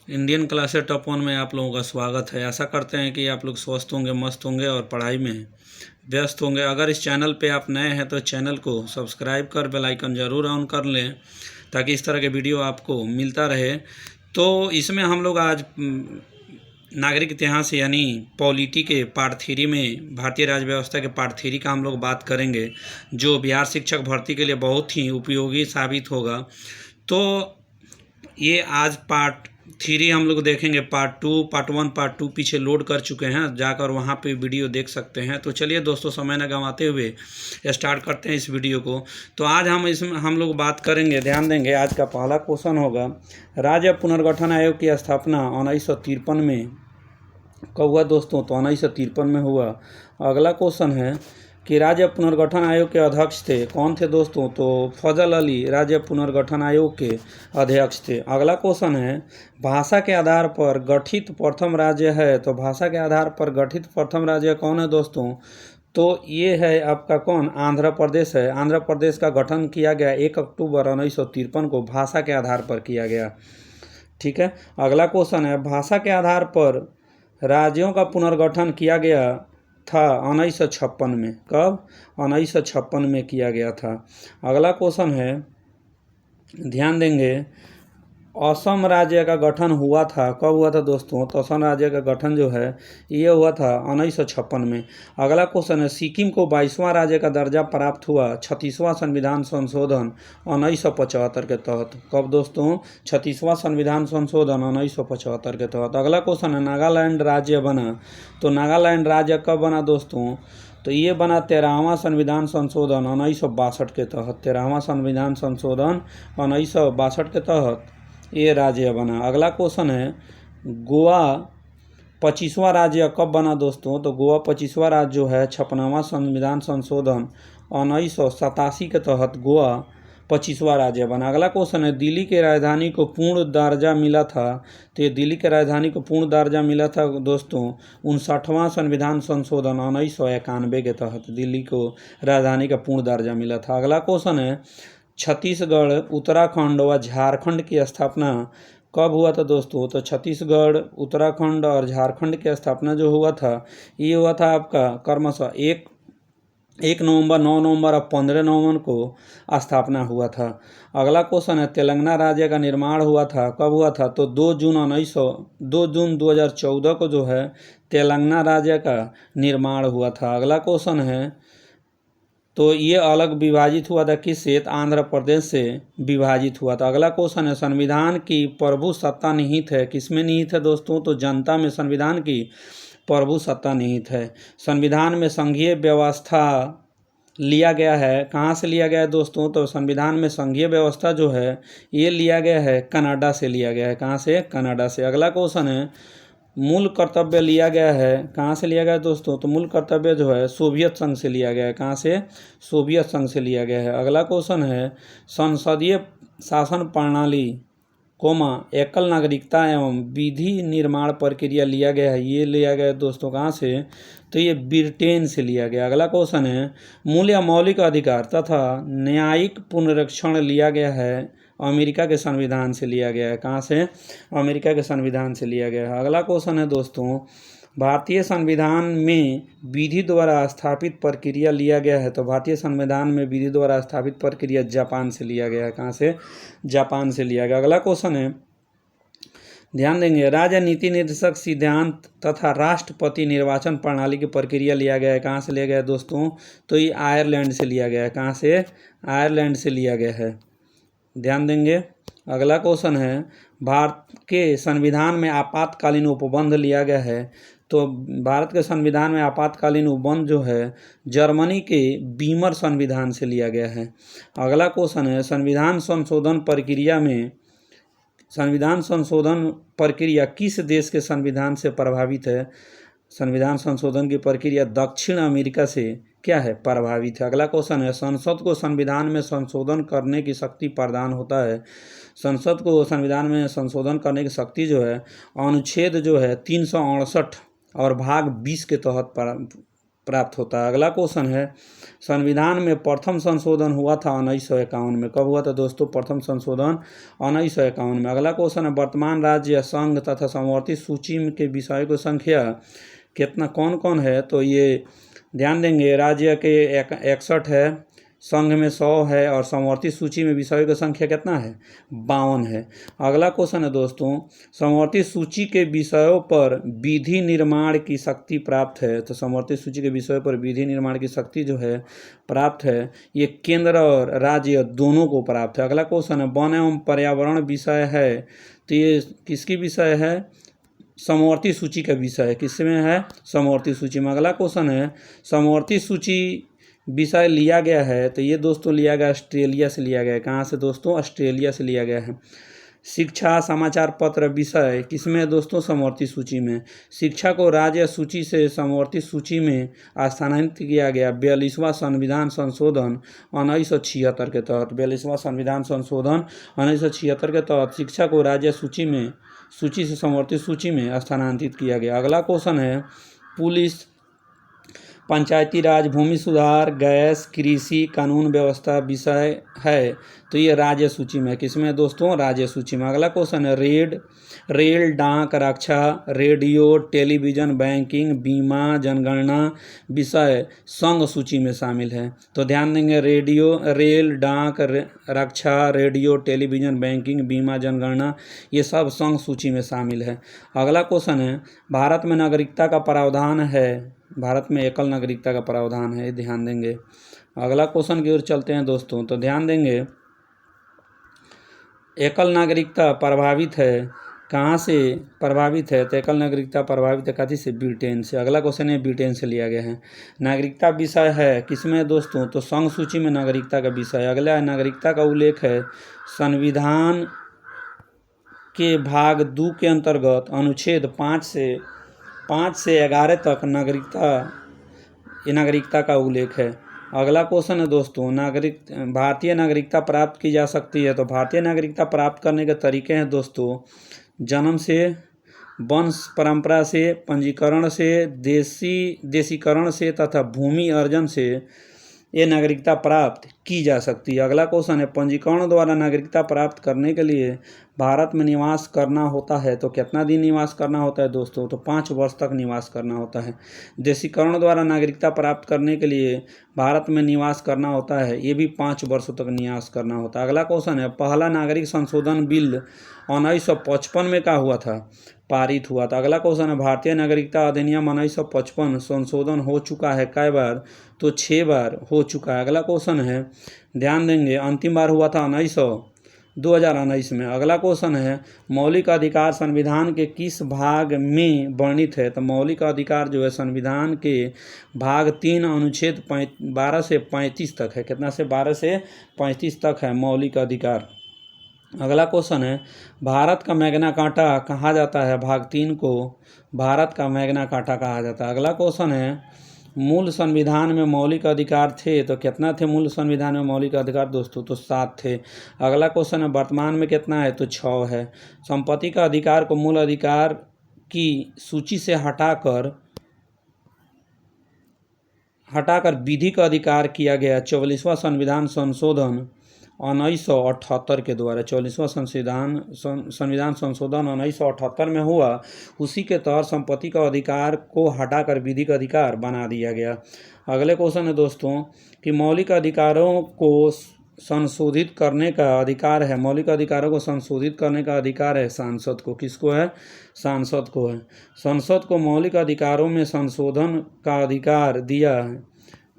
Indian classes top 1 में आप लोगों का स्वागत है। आशा करते हैं कि आप लोग स्वस्थ होंगे, मस्त होंगे और पढ़ाई में व्यस्त होंगे। अगर इस चैनल पे आप नए हैं तो चैनल को सब्सक्राइब कर बेल आइकन ज़रूर ऑन कर लें ताकि इस तरह के वीडियो आपको मिलता रहे। तो इसमें हम लोग आज नागरिक इतिहास यानी पॉलिटी के पार्ट 3 में भारतीय राज्य व्यवस्था के पार्ट 3 का हम लोग बात करेंगे, जो बिहार शिक्षक भर्ती के लिए बहुत ही उपयोगी साबित होगा। तो ये आज पार्ट 3 हम लोग देखेंगे। पार्ट 2, पार्ट 1, पार्ट 2 पीछे लोड कर चुके हैं, जाकर वहाँ पे वीडियो देख सकते हैं। तो चलिए दोस्तों, समय न गंवाते हुए स्टार्ट करते हैं इस वीडियो को। तो आज इसमें हम लोग बात करेंगे, ध्यान देंगे। आज का पहला क्वेश्चन होगा, राज्य पुनर्गठन आयोग की स्थापना 1953 में कब हुआ दोस्तों? तो 1953 में हुआ। अगला क्वेश्चन है कि राज्य पुनर्गठन आयोग के अध्यक्ष थे, कौन थे दोस्तों? तो फजल अली राज्य पुनर्गठन आयोग के अध्यक्ष थे। अगला क्वेश्चन है, भाषा के आधार पर गठित प्रथम राज्य है, तो भाषा के आधार पर गठित प्रथम राज्य कौन है दोस्तों? तो ये है आपका कौन? आंध्र प्रदेश है। आंध्र प्रदेश का गठन किया गया 1 अक्टूबर 1953 को भाषा के आधार पर किया गया। ठीक है। अगला क्वेश्चन है, भाषा के आधार पर राज्यों का पुनर्गठन किया गया था 1956 में। कब? 1956 में किया गया था। अगला क्वेश्चन है, ध्यान देंगे, असम राज्य का गठन हुआ था, कब हुआ था दोस्तों? तो असम राज्य का गठन जो है ये हुआ था 1956 में। अगला क्वेश्चन है, सिक्किम को 22वां राज्य का दर्जा प्राप्त हुआ 36वां संविधान संशोधन 1975 के तहत। कब दोस्तों? 36वां संविधान संशोधन 1975 के तहत। अगला क्वेश्चन है, नागालैंड राज्य बना, तो नागालैंड राज्य कब बना दोस्तों? तो ये बना 13वां संविधान संशोधन 1962 के तहत। 13वां संविधान संशोधन 1962 के तहत ये राज्य बना। अगला क्वेश्चन है, गोवा 25वां राज्य कब बना दोस्तों? तो गोवा 25वां राज्य जो है 56वां संविधान संशोधन 1987 के तहत गोवा 25वां राज्य बना। अगला क्वेश्चन है, दिल्ली के राजधानी को पूर्ण दर्जा मिला था, तो ये दिल्ली के राजधानी को पूर्ण दर्जा मिला था दोस्तों 59वां संविधान संशोधन 1991 के तहत दिल्ली को राजधानी का पूर्ण दर्जा मिला था। अगला क्वेश्चन है, छत्तीसगढ़, उत्तराखंड व झारखंड की स्थापना कब हुआ था दोस्तों? तो छत्तीसगढ़, उत्तराखंड और झारखंड की स्थापना जो हुआ था ये हुआ था आपका क्रमशः 1 नवंबर, 9 नवंबर और 15 नवंबर को स्थापना हुआ था। अगला क्वेश्चन है, तेलंगाना राज्य का निर्माण हुआ था, कब हुआ था? तो 2 जून 2014 को जो है तेलंगाना राज्य का निर्माण हुआ था। अगला क्वेश्चन है, तो ये अलग विभाजित हुआ था किससे? आंध्र प्रदेश से विभाजित हुआ था। अगला क्वेश्चन है, संविधान की प्रभु सत्ता निहित है, किसमें निहित है दोस्तों? तो जनता में संविधान की प्रभु सत्ता निहित है। संविधान में संघीय व्यवस्था लिया गया है, कहाँ से लिया गया है दोस्तों? तो संविधान में संघीय व्यवस्था जो है ये लिया गया है कनाडा से लिया गया है। कहाँ से? कनाडा से। अगला क्वेश्चन है, मूल कर्तव्य लिया गया है, कहाँ से लिया गया है दोस्तों? तो मूल कर्तव्य जो है सोवियत संघ से लिया गया है। कहाँ से? सोवियत संघ से लिया गया है। अगला क्वेश्चन है, संसदीय शासन प्रणाली एकल नागरिकता एवं विधि निर्माण प्रक्रिया लिया गया है, ये लिया गया है दोस्तों कहाँ से? तो ये ब्रिटेन से लिया गया। अगला क्वेश्चन है, मूल या मौलिक अधिकार तथा न्यायिक पुनरीक्षण लिया गया है, अमेरिका के संविधान से लिया गया है। कहाँ से? अमेरिका के संविधान से लिया गया है। अगला क्वेश्चन है दोस्तों, भारतीय संविधान में विधि द्वारा स्थापित प्रक्रिया लिया गया है, तो भारतीय संविधान में विधि द्वारा स्थापित प्रक्रिया जापान से लिया गया है। कहाँ से? जापान से लिया गया। अगला क्वेश्चन है, ध्यान देंगे, राज्य नीति निर्देशक सिद्धांत तथा राष्ट्रपति निर्वाचन प्रणाली की प्रक्रिया लिया गया है, कहाँ से लिया गया है दोस्तों? तो ये आयरलैंड से लिया गया है। कहाँ से? आयरलैंड से लिया गया है, ध्यान देंगे। अगला क्वेश्चन है, भारत के संविधान में आपातकालीन उपबंध लिया गया है, तो भारत के संविधान में आपातकालीन उपबंध जो है जर्मनी के बीमर संविधान से लिया गया है। अगला क्वेश्चन है, संविधान संशोधन प्रक्रिया किस देश के संविधान से प्रभावित है? संविधान संशोधन की प्रक्रिया दक्षिण अमेरिका से क्या है? प्रभावित है। अगला क्वेश्चन है, संसद को संविधान में संशोधन करने की शक्ति प्रदान होता है, संसद को संविधान में संशोधन करने की शक्ति जो है अनुच्छेद जो है 368 और भाग 20 के तहत प्राप्त होता है। अगला क्वेश्चन है, संविधान में प्रथम संशोधन हुआ था 1951 में। कब हुआ था दोस्तों प्रथम संशोधन? 1951 में। अगला क्वेश्चन है, वर्तमान राज्य संघ तथा समवर्ती सूची के विषयों की संख्या कितना कौन कौन है? तो ये ध्यान देंगे, राज्य के 61 है, संघ में 100 है और समवर्ती सूची में विषयों की संख्या कितना है? 52 है। अगला क्वेश्चन है दोस्तों, समवर्ती सूची के विषयों पर विधि निर्माण की शक्ति प्राप्त है। तो समवर्ती सूची के विषयों पर विधि निर्माण की शक्ति जो है प्राप्त है, ये केंद्र और राज्य दोनों को प्राप्त है। अगला क्वेश्चन है, वन एवं पर्यावरण विषय है। तो ये किसकी विषय है? समवर्ती सूची का विषय है। किसमें है? समवर्ती सूची में। अगला क्वेश्चन है, समवर्ती सूची विषय लिया गया है। तो ये दोस्तों लिया गया ऑस्ट्रेलिया से लिया गया है। कहाँ से दोस्तों? ऑस्ट्रेलिया से लिया गया है। शिक्षा समाचार पत्र विषय किसमें है दोस्तों? समवर्ती सूची में। शिक्षा को राज्य सूची से समवर्ती सूची में स्थानांतरित किया गया 42वां संविधान संशोधन 1976 के तहत। 42वां संविधान संशोधन 1976 के तहत शिक्षा को राज्य सूची से समवर्ती सूची में स्थानांतरित किया गया। अगला क्वेश्चन है, पुलिस, पंचायती राज, भूमि सुधार, गैस, कृषि, कानून व्यवस्था विषय है। तो ये राज्य सूची में। किसमें दोस्तों? राज्य सूची में। अगला क्वेश्चन है, रेल, डाक, रक्षा, रेडियो, टेलीविजन, बैंकिंग, बीमा, जनगणना विषय संघ सूची में शामिल है। तो ध्यान देंगे, रेल, डाक, रक्षा, रेडियो, टेलीविजन, बैंकिंग, बीमा, जनगणना ये सब संघ सूची में शामिल है। अगला क्वेश्चन है, भारत में नागरिकता का प्रावधान है। भारत में एकल नागरिकता का प्रावधान है, ध्यान देंगे। अगला क्वेश्चन की ओर चलते हैं दोस्तों। तो ध्यान देंगे, एकल नागरिकता प्रभावित है, कहाँ से प्रभावित है? तो एकल नागरिकता प्रभावित है कथी से? ब्रिटेन से। अगला क्वेश्चन है, ब्रिटेन से लिया गया है। नागरिकता विषय है किसमें दोस्तों? तो संघ सूची में नागरिकता का विषय। अगला नागरिकता का उल्लेख है संविधान के भाग 2 के अंतर्गत अनुच्छेद 5 से 11 तक नागरिकता का उल्लेख है। अगला क्वेश्चन है दोस्तों, भारतीय नागरिकता प्राप्त की जा सकती है। तो भारतीय नागरिकता प्राप्त करने के तरीके हैं दोस्तों, जन्म से, वंश परंपरा से, पंजीकरण से, देशीकरण से तथा भूमि अर्जन से ये नागरिकता प्राप्त की जा सकती है। अगला क्वेश्चन है, पंजीकरण द्वारा नागरिकता प्राप्त करने के लिए भारत में निवास करना होता है। तो कितना दिन निवास करना होता है दोस्तों? तो 5 वर्ष तक निवास करना होता है। देशीकरण द्वारा नागरिकता प्राप्त करने के लिए भारत में निवास करना होता है, ये भी 5 वर्षों तक निवास करना होता है। अगला क्वेश्चन है, पहला नागरिक संशोधन बिल 1955 में क्या हुआ था? पारित हुआ था। अगला क्वेश्चन है, भारतीय नागरिकता अधिनियम 1955 संशोधन हो चुका है कै बार? तो 6 बार हो चुका है। अगला क्वेश्चन है, ध्यान देंगे, अंतिम बार हुआ था 2019 में। अगला क्वेश्चन है, मौलिक अधिकार संविधान के किस भाग में वर्णित है? तो मौलिक अधिकार जो है संविधान के भाग 3 अनुच्छेद 12 से 35 तक है। कितना से? 12 से 35 तक है मौलिक अधिकार। अगला क्वेश्चन है, भारत का मैग्ना कार्टा कहा जाता है? भाग 3 को भारत का मैग्ना कार्टा कहा जाता है। अगला क्वेश्चन है, मूल संविधान में मौलिक अधिकार थे। तो कितना थे मूल संविधान में मौलिक अधिकार दोस्तों? तो 7 थे। अगला क्वेश्चन है, वर्तमान में कितना है? तो 6 है। संपत्ति का अधिकार को मूल अधिकार की सूची से हटाकर विधिक अधिकार किया गया 44वां संविधान संशोधन 1978 के द्वारा। 44वां संविधान संशोधन 1978 में हुआ। उसी के तहत संपत्ति का अधिकार को हटाकर विधिक अधिकार बना दिया गया। अगले क्वेश्चन है दोस्तों कि मौलिक अधिकारों को संशोधित करने का अधिकार है। मौलिक अधिकारों को संशोधित करने का अधिकार है सांसद को। किसको है? सांसद को है। संसद को मौलिक अधिकारों में संशोधन का अधिकार दिया है।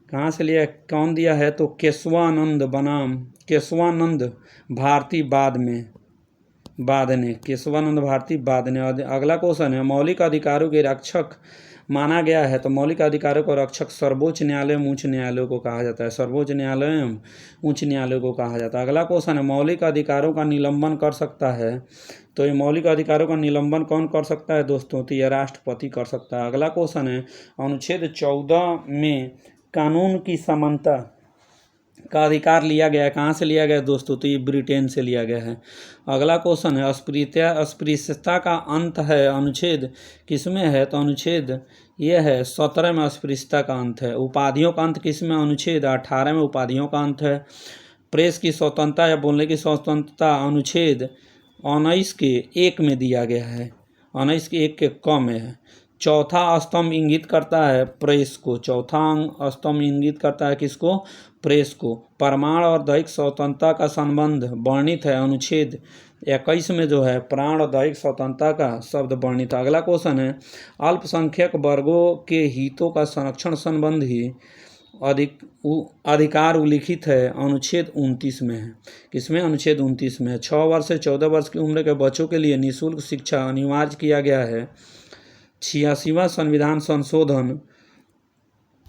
कहाँ से लिया? कौन दिया है? तो केशवानंद बनाम केशवानंद भारती बाद ने केशवानंद भारती बाद ने। अगला क्वेश्चन है, मौलिक अधिकारों के रक्षक माना गया है। तो मौलिक अधिकारों को रक्षक सर्वोच्च न्यायालय एवं उच्च न्यायालय को कहा जाता है। सर्वोच्च न्यायालय एवं उच्च न्यायालय को कहा जाता है। अगला क्वेश्चन है, मौलिक अधिकारों का निलंबन कर सकता है। तो ये मौलिक अधिकारों का निलंबन कौन कर सकता है दोस्तों? तो ये राष्ट्रपति कर सकता है। अगला क्वेश्चन है, अनुच्छेद 14 में कानून की समानता का अधिकार लिया गया है। कहाँ से लिया गया है दोस्तों? तो ये ब्रिटेन से लिया गया है। अगला क्वेश्चन है, अस्पृश्यता का अंत है अनुच्छेद किसमें है? तो अनुच्छेद ये है 17 में अस्पृश्यता का अंत है। उपाधियों का अंत किसमें? अनुच्छेद 18 में उपाधियों का अंत है। प्रेस की स्वतंत्रता या बोलने की स्वतंत्रता अनुच्छेद 19 के 1 में दिया गया है, 19 के 1 के क में है। चौथा स्तंभ इंगित करता है प्रेस को, चौथा स्तंभ इंगित करता है किसको? प्रेस को। परमाणु और दैहिक स्वतंत्रता का संबंध वर्णित है अनुच्छेद 21 में जो है प्राण और दैहिक स्वतंत्रता का शब्द वर्णित है। अगला क्वेश्चन है, अल्पसंख्यक वर्गों के हितों का संरक्षण संबंधी अधिकार उल्लिखित है अनुच्छेद 29 में है। किसमें? अनुच्छेद 29 में है। 6 वर्ष से 14 वर्ष की उम्र के बच्चों के लिए निःशुल्क शिक्षा अनिवार्य किया गया है। 86वां संविधान संशोधन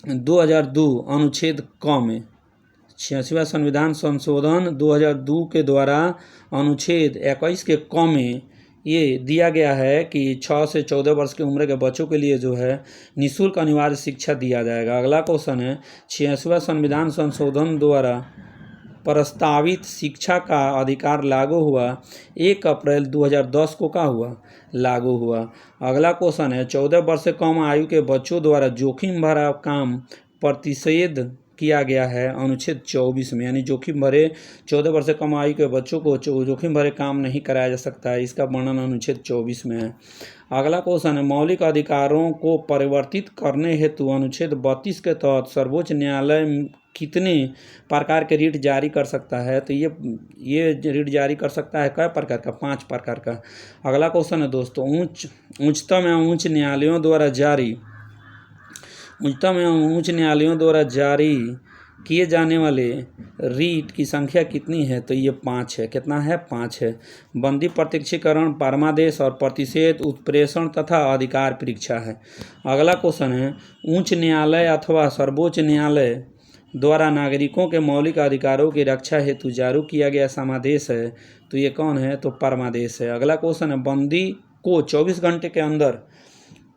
2002 अनुच्छेद क में, 86वां संविधान संशोधन 2002 के द्वारा अनुच्छेद 21 के क में ये दिया गया है कि 6 से 14 वर्ष की उम्र के बच्चों के लिए जो है निःशुल्क अनिवार्य शिक्षा दिया जाएगा। अगला क्वेश्चन है, 86वां संविधान संशोधन द्वारा प्रस्तावित शिक्षा का अधिकार लागू हुआ 1 अप्रैल 2010 को क्या हुआ? लागू हुआ। अगला क्वेश्चन है, 14 वर्ष से कम आयु के बच्चों द्वारा जोखिम भरा काम प्रतिषेध किया गया है अनुच्छेद 24 में, यानी जोखिम भरे 14 वर्ष से कम आयु के बच्चों को जोखिम भरे काम नहीं कराया जा सकता है, इसका वर्णन अनुच्छेद 24 में है। अगला क्वेश्चन है, मौलिक अधिकारों को परिवर्तित करने हेतु अनुच्छेद 32 के तहत सर्वोच्च न्यायालय कितने प्रकार के रिट जारी कर सकता है? तो ये रिट जारी कर सकता है कई प्रकार का? 5 प्रकार का। अगला क्वेश्चन है दोस्तों, उच्चतम एवं उच्च न्यायालयों द्वारा जारी किए जाने वाले रीट की संख्या कितनी है? तो ये 5 है। कितना है? 5 है। बंदी प्रत्यक्षीकरण, परमादेश और प्रतिषेध, उत्प्रेषण तथा अधिकार परीक्षा है। अगला क्वेश्चन है, उच्च न्यायालय अथवा सर्वोच्च न्यायालय द्वारा नागरिकों के मौलिक अधिकारों की रक्षा हेतु जारी किया गया समादेश है। तो ये कौन है? तो परमादेश है। अगला क्वेश्चन है, बंदी को 24 घंटे के अंदर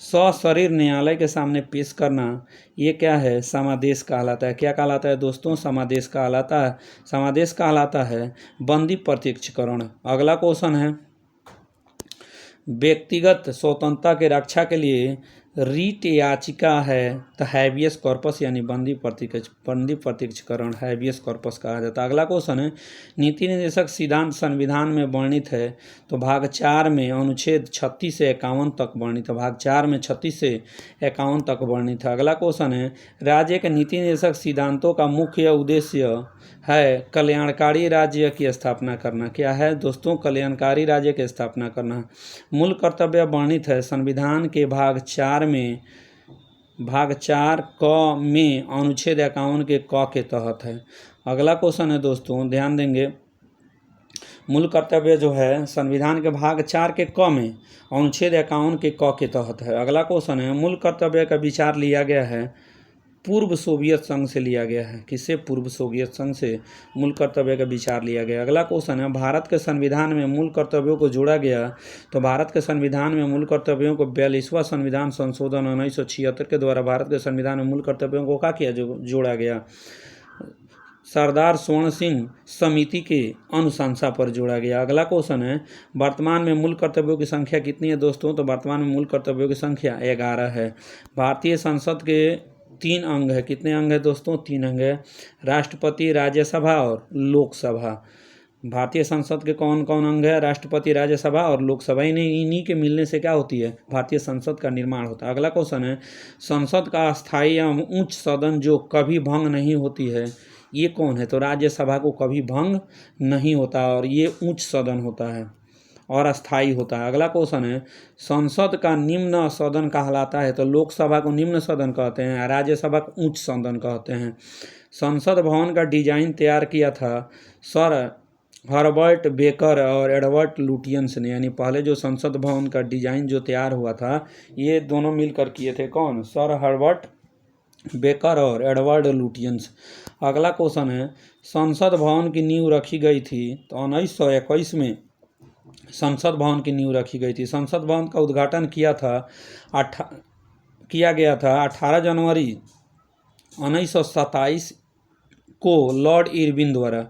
सशरीर न्यायालय के सामने पेश करना, ये क्या है? समादेश कहलाता है। क्या कहलाता है दोस्तों? समादेश कहलाता है। समादेश कहलाता है बंदी प्रत्यक्षीकरण। अगला क्वेश्चन है, व्यक्तिगत स्वतंत्रता की रक्षा के लिए रीट याचिका है तो हैबियस कॉर्पस यानी बंदी प्रत्यक्षीकरण हैबियस कॉर्पस कहा जाता है। अगला क्वेश्चन है, नीति निर्देशक सिद्धांत संविधान में वर्णित है तो भाग 4 में अनुच्छेद 36 से 51 तक वर्णित है। भाग 4 में 36 से 51 तक वर्णित है। अगला क्वेश्चन है, राज्य के नीति निर्देशक सिद्धांतों का मुख्य उद्देश्य है कल्याणकारी राज्य की स्थापना करना। क्या है दोस्तों? कल्याणकारी राज्य की स्थापना करना। मूल कर्तव्य वर्णित है संविधान के भाग 4 क में अनुच्छेद 51 के क के तहत है। अगला क्वेश्चन है दोस्तों, ध्यान देंगे, मूल कर्तव्य जो है संविधान के भाग 4 के क में अनुच्छेद 51 के क के तहत है। अगला क्वेश्चन है, मूल कर्तव्य का विचार लिया गया है पूर्व सोवियत संघ से लिया गया है। किससे? पूर्व सोवियत संघ से मूल कर्तव्य का विचार लिया गया। अगला क्वेश्चन है, भारत के संविधान में मूल कर्तव्यों को जोड़ा गया तो भारत के संविधान में मूल कर्तव्यों को 42वां संविधान संशोधन 1976 के द्वारा भारत के संविधान में मूल कर्तव्यों को क्या किया? जोड़ा गया। सरदार स्वर्ण सिंह समिति के अनुशंसा पर जोड़ा गया। अगला क्वेश्चन है, वर्तमान में मूल कर्तव्यों की संख्या कितनी है दोस्तों? तो वर्तमान में मूल कर्तव्यों की संख्या 11 है। भारतीय संसद के 3 अंग है। कितने अंग है दोस्तों? 3 अंग है, राष्ट्रपति, राज्यसभा और लोकसभा। भारतीय संसद के कौन कौन अंग है? राष्ट्रपति, राज्यसभा और लोकसभा। इन्हीं के मिलने से क्या होती है? भारतीय संसद का निर्माण होता है। अगला क्वेश्चन है, संसद का अस्थायी एवं उच्च सदन जो कभी भंग नहीं होती है, ये कौन है? तो राज्यसभा को कभी भंग नहीं होता और ये उच्च सदन होता है और अस्थायी होता है। अगला क्वेश्चन है, संसद का निम्न सदन कहलाता है तो लोकसभा को निम्न सदन कहते हैं, राज्यसभा को उच्च सदन कहते हैं। संसद भवन का डिजाइन तैयार किया था सर हर्बर्ट बेकर और एडवर्ड लुटियंस ने, यानी पहले जो संसद भवन का डिजाइन जो तैयार हुआ था ये दोनों मिलकर किए थे। कौन? सर हर्बर्ट बेकर और एडवर्ड लुटियंस। अगला क्वेश्चन है, संसद भवन की नींव रखी गई थी तो 1921 में संसद भवन की नींव रखी गई थी। संसद भवन का उद्घाटन किया गया था 18 जनवरी 1927 को लॉर्ड इरविन द्वारा,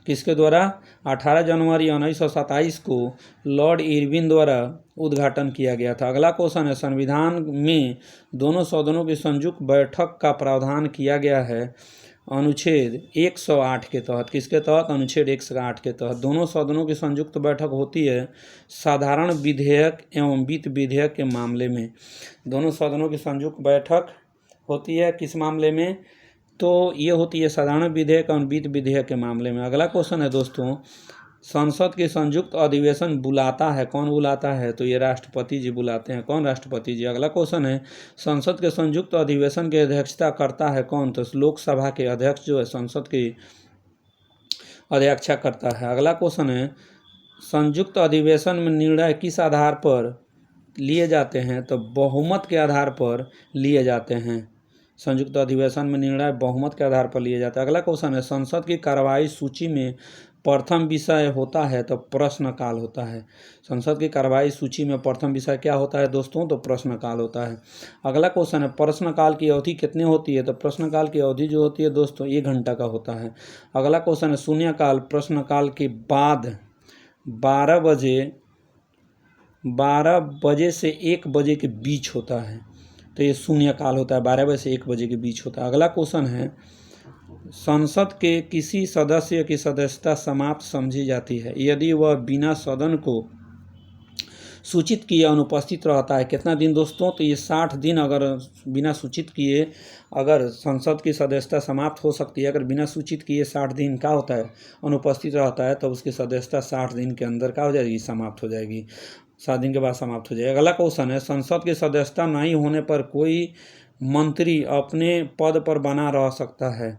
किसके द्वारा, 18 जनवरी 1927 को लॉर्ड इरविन द्वारा उद्घाटन किया गया था। अगला क्वेश्चन है, संविधान में दोनों सदनों की संयुक्त बैठक का प्रावधान किया गया है अनुच्छेद 108 के तहत, किसके तहत, अनुच्छेद 108 के तहत। दोनों सदनों की संयुक्त बैठक होती है साधारण विधेयक एवं वित्त विधेयक के मामले में। दोनों सदनों की संयुक्त बैठक होती है किस मामले में, तो ये होती है साधारण विधेयक और वित्त विधेयक के मामले में। अगला क्वेश्चन है दोस्तों, संसद के संयुक्त अधिवेशन बुलाता है, कौन बुलाता है, तो ये राष्ट्रपति जी बुलाते हैं। कौन, राष्ट्रपति जी। अगला क्वेश्चन है, संसद के संयुक्त अधिवेशन की अध्यक्षता करता है कौन, तो लोकसभा के अध्यक्ष जो है संसद की अध्यक्षता करता है। अगला क्वेश्चन है, संयुक्त अधिवेशन में निर्णय किस आधार पर लिए जाते हैं, तो बहुमत के आधार पर लिए जाते हैं। संयुक्त अधिवेशन में निर्णय बहुमत के आधार पर लिए जाता है। अगला क्वेश्चन है, संसद की कार्यवाही सूची में प्रथम विषय होता है तो प्रश्नकाल होता है। संसद की कार्यवाही सूची में प्रथम विषय क्या होता है दोस्तों, तो प्रश्नकाल होता है। अगला क्वेश्चन है, प्रश्नकाल की अवधि कितनी होती है, तो प्रश्नकाल की अवधि जो होती है दोस्तों 1 घंटा का होता है। अगला क्वेश्चन है, शून्यकाल प्रश्नकाल के बाद 12 बजे से 1 बजे के बीच होता है, तो ये शून्यकाल होता है, 12 बजे से 1 बजे के बीच होता है। अगला क्वेश्चन है, संसद के किसी सदस्य की सदस्यता समाप्त समझी जाती है यदि वह बिना सदन को सूचित किए अनुपस्थित रहता है। कितना दिन दोस्तों, तो ये 60 दिन अगर बिना सूचित किए अगर संसद की सदस्यता समाप्त हो सकती है, अगर बिना सूचित किए 60 दिन का होता है अनुपस्थित रहता है, तो उसकी सदस्यता 60 दिन के अंदर क्या हो जाएगी, समाप्त हो जाएगी, 7 दिन के बाद समाप्त हो जाएगी। अगला क्वेश्चन है, संसद की सदस्यता नहीं होने पर कोई मंत्री अपने पद पर बना रह सकता है,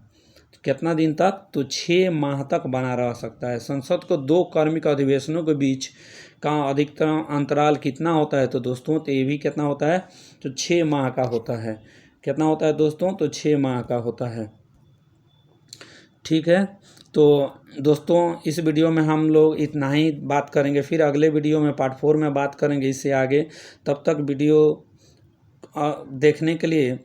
कितना दिन तक, तो 6 माह तक बना रह सकता है। संसद को 2 क्रमिक अधिवेशनों के बीच का अधिकतम अंतराल कितना होता है, तो दोस्तों तो ये भी कितना होता है, तो 6 माह का होता है। कितना होता है दोस्तों, तो 6 माह का होता है। ठीक है, तो दोस्तों इस वीडियो में हम लोग इतना ही बात करेंगे, फिर अगले वीडियो में पार्ट 4 में बात करेंगे इससे आगे। तब तक वीडियो देखने के लिए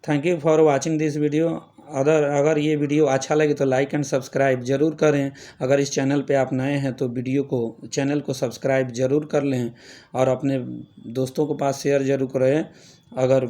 thank you for watching this video. अगर ये वीडियो अच्छा लगे तो लाइक एंड सब्सक्राइब जरूर करें। अगर इस चैनल पे आप नए हैं तो चैनल को सब्सक्राइब जरूर कर लें और अपने दोस्तों के पास शेयर जरूर करें। अगर